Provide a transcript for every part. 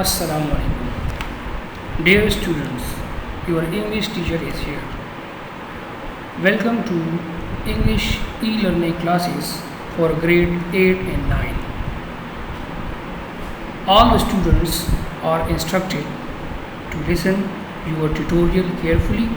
Assalamu alaikum. Dear students, your English teacher is here. Welcome to English e-learning classes for grade 8 and 9. All the students are instructed to listen your tutorial carefully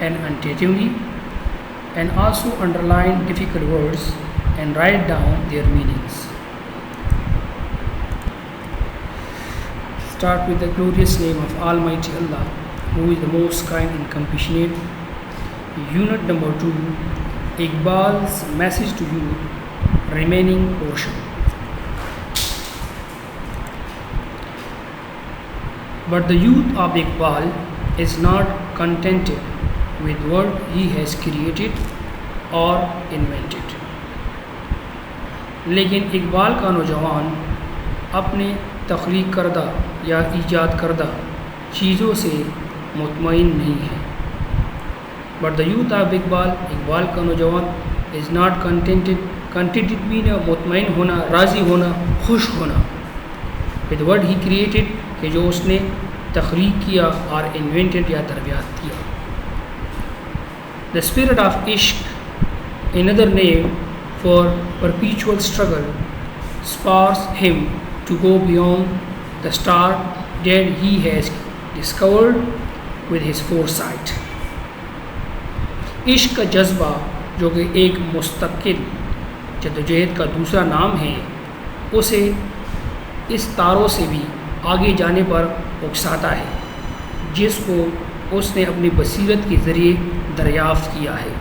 and attentively, and also underline difficult words and write down their meanings. Start with the glorious name of Almighty Allah, who is the most kind and compassionate. Unit number 2, Iqbal's message to you, remaining portion. But the youth of Iqbal is not contented with what he has created or invented. لیکن اقبال کا نوجوان اپنے تخلیق کردہ یا ایجاد کردہ چیزوں سے مطمئن نہیں ہے. But the youth of Iqbal کا نوجوان از ناٹ کنٹینٹڈ مین مطمئن ہونا، راضی ہونا، خوش ہونا ود وٹ ہی کریٹڈ، کہ جو اس نے تخلیق کیا اور انوینٹڈ یا تربیت کیا. دا اسپرٹ آف عشق، another name for perpetual struggle, spurs him to go beyond the star that he has discovered with his foresight. عشق کا جذبہ، جو کہ ایک مستقل جدوجہد کا دوسرا نام ہے، اسے اس تاروں سے بھی آگے جانے پر اکساتا ہے جس کو اس نے اپنی بصیرت کے ذریعے دریافت کیا ہے.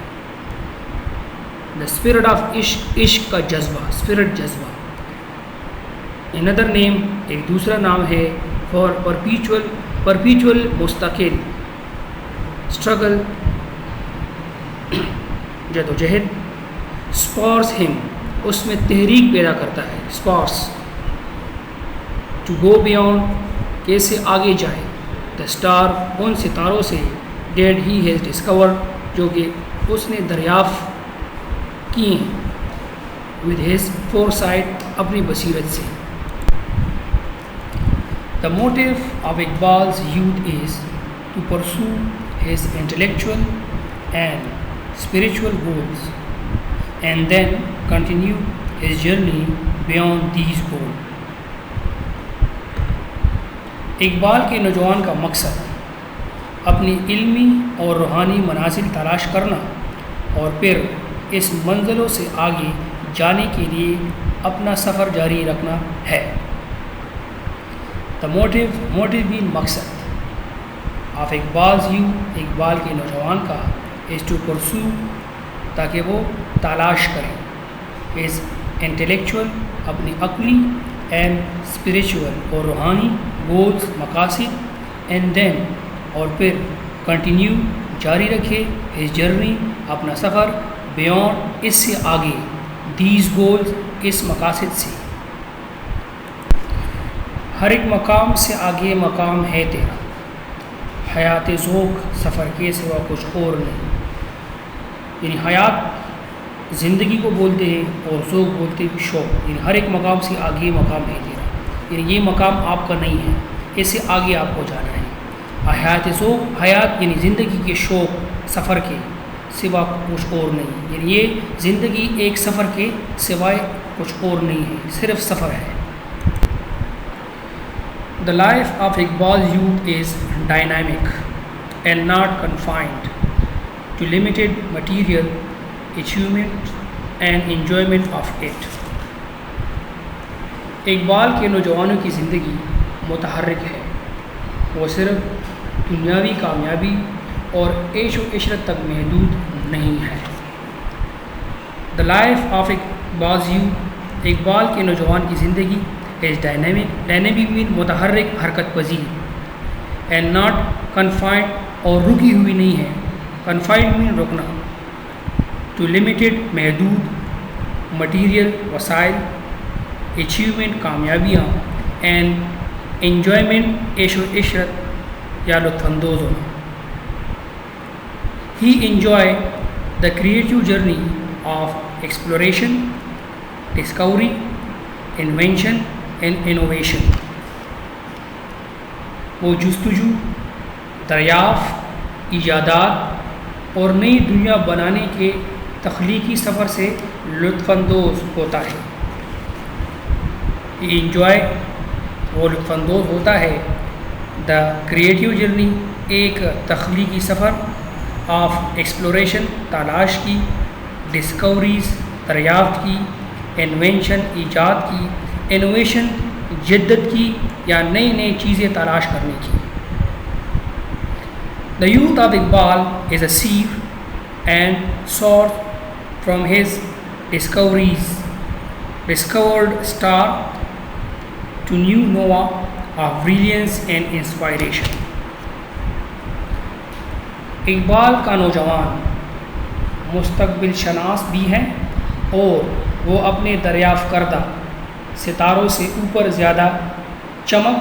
دا اسپرٹ آف عشق کا جذبہ، اسپرٹ جذبہ. another name، ایک دوسرا نام ہے فار پرپیچول مستقل اسٹرگل، جدوجہد. اسپارس ہم، اس میں تحریک پیدا کرتا ہے. اسپارس ٹو گو بیونڈ، کیسے آگے جائے. دا اسٹار، ان ستاروں سے ڈیڈ ہی ہیز ڈسکورڈ، جو کہ اس نے دریافت کیے ہیں ود ہز فور سائٹ، اپنی بصیرت سے. The motive of Iqbal's youth is to pursue his intellectual and spiritual goals and then continue his journey beyond these goals. Iqbal کے نوجوان کا مقصد اپنی علمی اور روحانی منازل تلاش کرنا اور پھر اس منزلوں سے آگے جانے کے لیے اپنا سفر جاری رکھنا ہے. دا موٹیو مین مقصد آف اقبالز یو، اقبال کے نوجوان کا از ٹو پرسو، تاکہ وہ تلاش کریں از انٹلیکچوئل، اپنی عقلی، اینڈ اسپریچول، اور روحانی گولز، مقاصد، اینڈ دین، اور پھر کنٹینیو، جاری رکھے ہز جرنی، اپنا سفر، بیونڈ، اس سے آگے، دیز گولز، اس مقاصد سے. ہر ایک مقام سے آگے مقام ہے تیرا، حیات ذوق سفر کے سوا کچھ اور نہیں. یعنی حیات زندگی کو بولتے ہیں اور ذوق بولتے ہیں شوق. یعنی ہر ایک مقام سے آگے مقام ہے تیرا، یعنی یہ مقام آپ کا نہیں ہے، اس سے آگے آپ کو جانا ہے. حیات ذوق، حیات یعنی زندگی کے شوق سفر کے سوا کچھ اور نہیں. یعنی یہ زندگی ایک سفر کے سوائے کچھ اور نہیں ہے، صرف سفر ہے. The life of Iqbal's youth is dynamic and not confined to limited material achievement and enjoyment of it. Iqbal کے نوجوانوں کی زندگی متحرک ہے، وہ صرف دنیاوی کامیابی اور عیش و عشرت تک محدود نہیں ہے. The life of Iqbal's youth، Iqbal کے نوجوان کی زندگی is dynamic مین متحرک، حرکت پذیر، and not confined، اور رکی ہوئی نہیں ہے. confined مین رکنا، to limited محدود، material وسائل، achievement کامیابیاں، and enjoyment عیش و عشرت یا لطف اندوز ہونا. He enjoyed the creative journey of exploration، discovery، invention and innovation. وہ جستجو، دریافت، ایجادات اور نئی دنیا بنانے کے تخلیقی سفر سے لطف اندوز ہوتا ہے. انجوائے، وہ لطف اندوز ہوتا ہے. دا کریٹیو جرنی، ایک تخلیقی سفر. آف ایکسپلوریشن، تلاش کی. ڈسکوریز، دریافت کی. انوینشن، ایجاد کی. انوویشن، جدت کی یا نئی نئی چیزیں تلاش کرنے کی. The youth of Iqbal is a seer and source from his discoveries, discovered star to new nova of brilliance and inspiration. Iqbal کا نوجوان مستقبل شناس بھی ہیں اور وہ اپنے دریافت کردہ ستاروں سے اوپر زیادہ چمک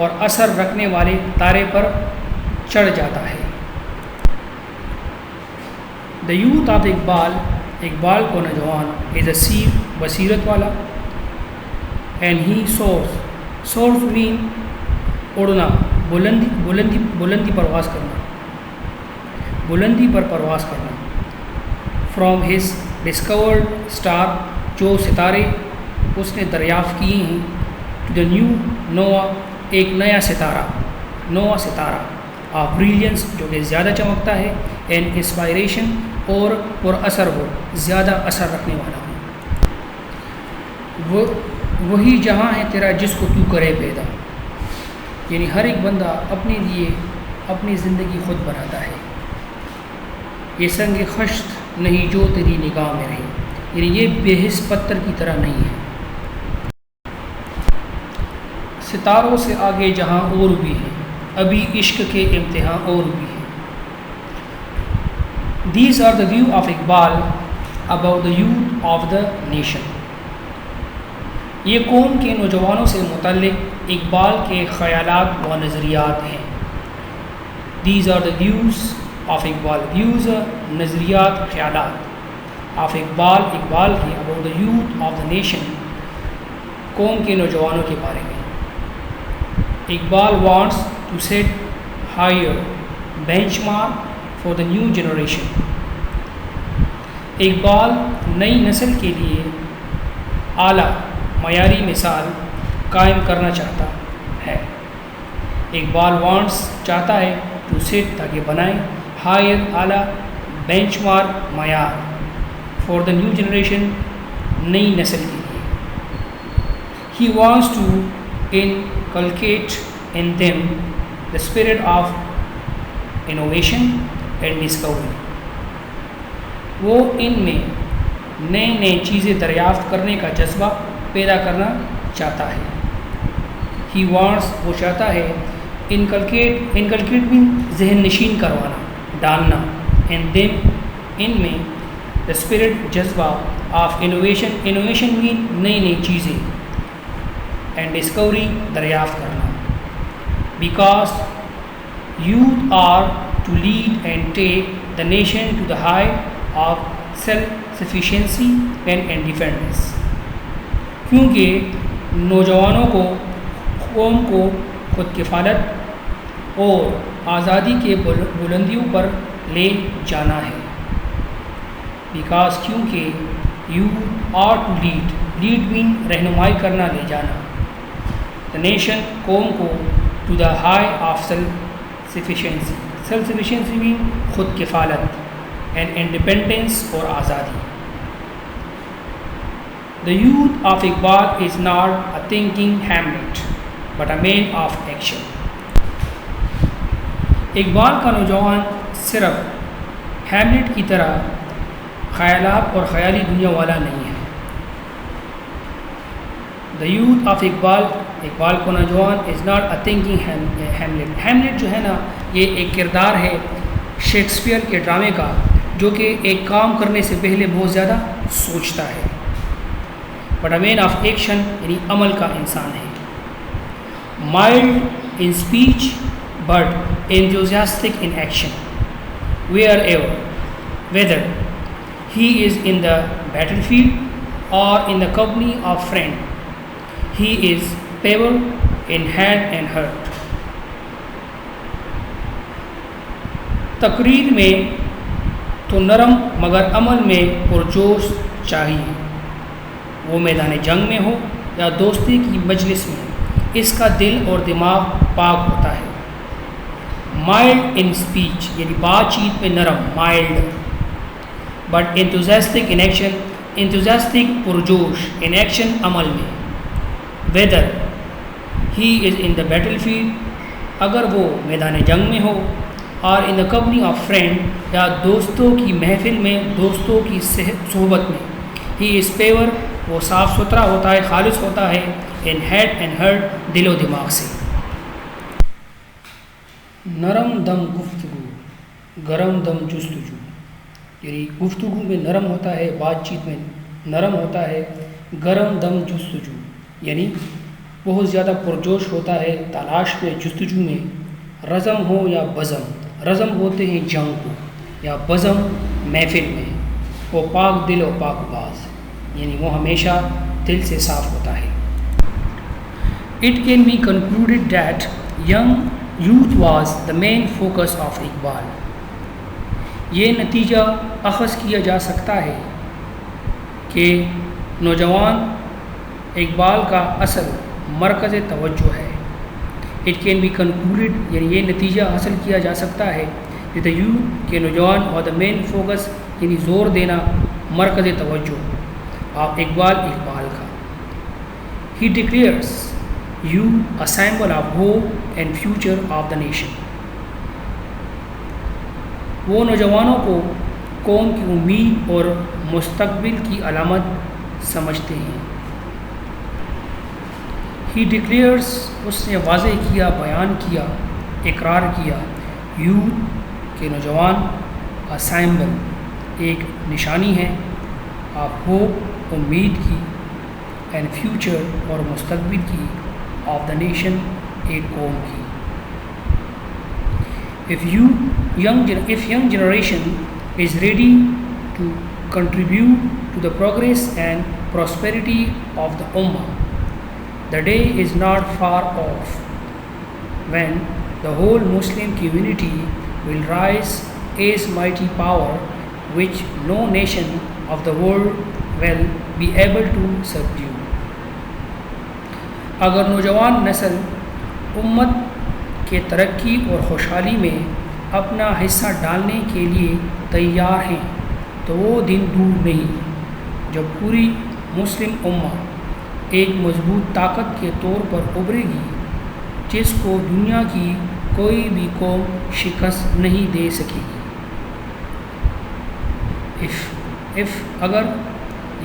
اور اثر رکھنے والے تارے پر چڑھ جاتا ہے. The youth of Iqbal, Iqbal کو نوجوان از اے سیر، بصیرت والا. اینڈ ہی سورس مین اڑنا، بلندی پرواز کرنا، بلندی پر پرواز کرنا. فرام ہز ڈسکورڈ اسٹار، جو ستارے اس نے دریافت کیے ہیں. ٹو دا نیو نوا، ایک نیا ستارہ، نوا ستارہ. آف بریلینس، جو کہ زیادہ چمکتا ہے. اینڈ انسپائریشن، اور پر اثر ہو، زیادہ اثر رکھنے والا ہو. وہی جہاں ہے تیرا جس کو تو کرے پیدا. یعنی ہر ایک بندہ اپنے لیے اپنی زندگی خود بناتا ہے. یہ سنگ خشت نہیں جو تیری نگاہ میں رہی. یعنی یہ بے حس پتھر کی طرح نہیں ہے. ستاروں سے آگے جہاں اور بھی ہے، ابھی عشق کے امتحان اور بھی ہے. These are the view of Iqbal about the youth of the nation. یہ قوم کے نوجوانوں سے متعلق اقبال کے خیالات و نظریات ہیں. These are the views of Iqbal. views، نظریات، خیالات. of Iqbal، اقبال کے. about the youth of the nation، قوم کے نوجوانوں کے بارے میں. Iqbal wants to set higher benchmark for the new generation. Iqbal نئی نسل کے لیے اعلیٰ معیاری مثال قائم کرنا چاہتا ہے. اقبال وانٹس، چاہتا ہے. ٹو سیٹ، تاکہ بنائے. ہائر، اعلیٰ. بینچ مارک، معیار. فار دا نیو جنریشن، نئی نسل کے لیے. He wants to inculcate in them the spirit of innovation and discovery. وہ ان میں نئے نئے چیزیں دریافت کرنے کا جذبہ پیدا کرنا چاہتا ہے. ہی وانٹس، وہ چاہتا ہے. انکلکیٹ بھی ذہن نشین کروانا، ڈالنا. اینڈ دیم، ان میں. دا اسپرٹ، جذبہ. آف انوویشن، انوویشن بھی نئی نئی چیزیں. اینڈ ڈسکوری، دریافت کرنا. Because youth are to lead and take the nation to the height of self-sufficiency and independence. کیونکہ نوجوانوں کو قوم کو خود کفالت اور آزادی کے بلندیوں پر لے جانا ہے. بیکاز، کیونکہ youth are to lead بھی رہنمائی کرنا، لے جانا. the nation، قوم کو. to the height of self-sufficiency بھی خود کفالت. and independence، اور آزادی. The youth of Iqbal is not a thinking Hamlet but a man of action. Iqbal کا نوجوان صرف ہیملٹ کی طرح خیالات اور خیالی دنیا والا نہیں ہے. The youth of Iqbal، Iqbal کو نوجوان is not a thinking Hamlet. Hamlet جو ہے نا، یہ ایک کردار ہے شیکسپیئر کے ڈرامے کا، جو کہ ایک کام کرنے سے پہلے بہت زیادہ سوچتا ہے. But a man of action, یعنی عمل کا انسان ہے. Mild in speech but enthusiastic in action. Whether he is in the battlefield or in the company of friend, he is pebble in hand and heart. تقریر میں تو نرم مگر عمل میں پرجوش چاہیے، وہ میدان جنگ میں ہو یا دوستی کی مجلس میں، اس کا دل اور دماغ پاک ہوتا ہے۔ مائلڈ ان اسپیچ یعنی بات چیت میں نرم، mild, but enthusiastic in action, enthusiastic پرجوش، ان ایکشن عمل میں۔ Whether he is in the battle field, اگر وہ میدان جنگ میں ہو، اور ان دا کمپنی آف فرینڈ یا دوستوں کی محفل میں، دوستوں کی صحبت میں۔ ہی از پیور، وہ صاف ستھرا ہوتا ہے، خالص ہوتا ہے، ان ہیڈ اینڈ ہرٹ، دل و دماغ سے۔ نرم دم گفتگو، گرم دم جستجو، یعنی گفتگو میں نرم ہوتا ہے، بات چیت میں نرم ہوتا ہے، گرم دم جستجو یعنی بہت زیادہ پرجوش ہوتا ہے تلاش میں، جستجو میں۔ رزم ہو یا بزم، رزم ہوتے ہیں جنگ کو، یا بزم محفل میں۔ وہ پاک دل و پاک باز، یعنی وہ ہمیشہ دل سے صاف ہوتا ہے۔ It can be concluded that young youth was the main focus of Iqbal. یہ نتیجہ اخذ کیا جا سکتا ہے کہ نوجوان اقبال کا اصل مرکز توجہ ہے۔ It can be concluded یعنی یہ نتیجہ حاصل کیا جا سکتا ہے کہ the youth کے نوجوان اور the main focus یعنی زور دینا، مرکز توجہ آپ اقبال کا۔ He declares you a symbol of hope and future of the nation۔ وہ نوجوانوں کو قوم کی امید اور مستقبل کی علامت سمجھتے ہیں۔ He declares اس نے واضح کیا، بیان کیا، اقرار کیا، یوتھ کے نوجوان، a symbol ایک نشانی ہے، of hope امید کی، اینڈ فیوچر اور مستقبل کی، آف دا نیشن ایک قوم کی۔ If young generation is ready to contribute to the progress and prosperity of the Ummah, the day is not far off when the whole Muslim community will rise as mighty power which no nation of the world will be able to subdue۔ اگر نوجوان نسل امت کے ترقی اور خوشحالی میں اپنا حصہ ڈالنے کے لیے تیار ہیں تو وہ دن دور نہیں جب پوری مسلم امت ایک مضبوط طاقت کے طور پر ابھرے گی جس کو دنیا کی کوئی بھی قوم شکست نہیں دے سکے گی۔ اگر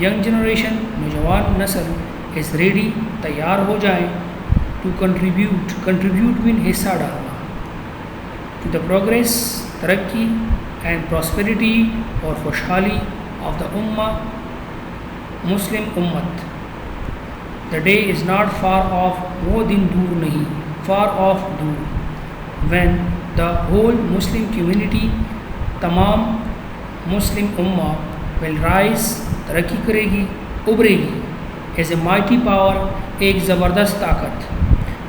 ینگ جنریشن نوجوان نسل از ریڈی تیار ہو جائے ٹو کنٹریبیوٹ مین حصہ ڈالنا، ٹو دا پروگریس ترقی، اینڈ پراسپیرٹی اور خوشحالی آف دا امہ مسلم امت، the day is not for of وہ دن دور نہیں، فار آف دور، when the whole Muslim community تمام مسلم امہ ول رائز ترقی کرے گی، ابھرے گی، ایز اے مائٹی پاور ایک زبردست طاقت،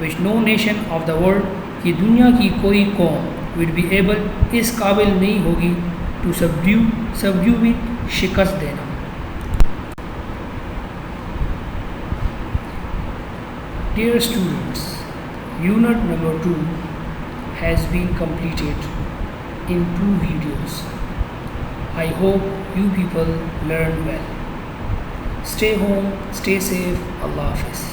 وچ no nation of the world کی دنیا کی کوئی قوم وڈ بی ایبل اس قابل نہیں ہوگی ٹو سبڈیو بھی شکست دینا۔ Dear students, unit number 2 has been completed in 2 videos. I hope you people learned well. Stay home, stay safe. Allah Hafiz.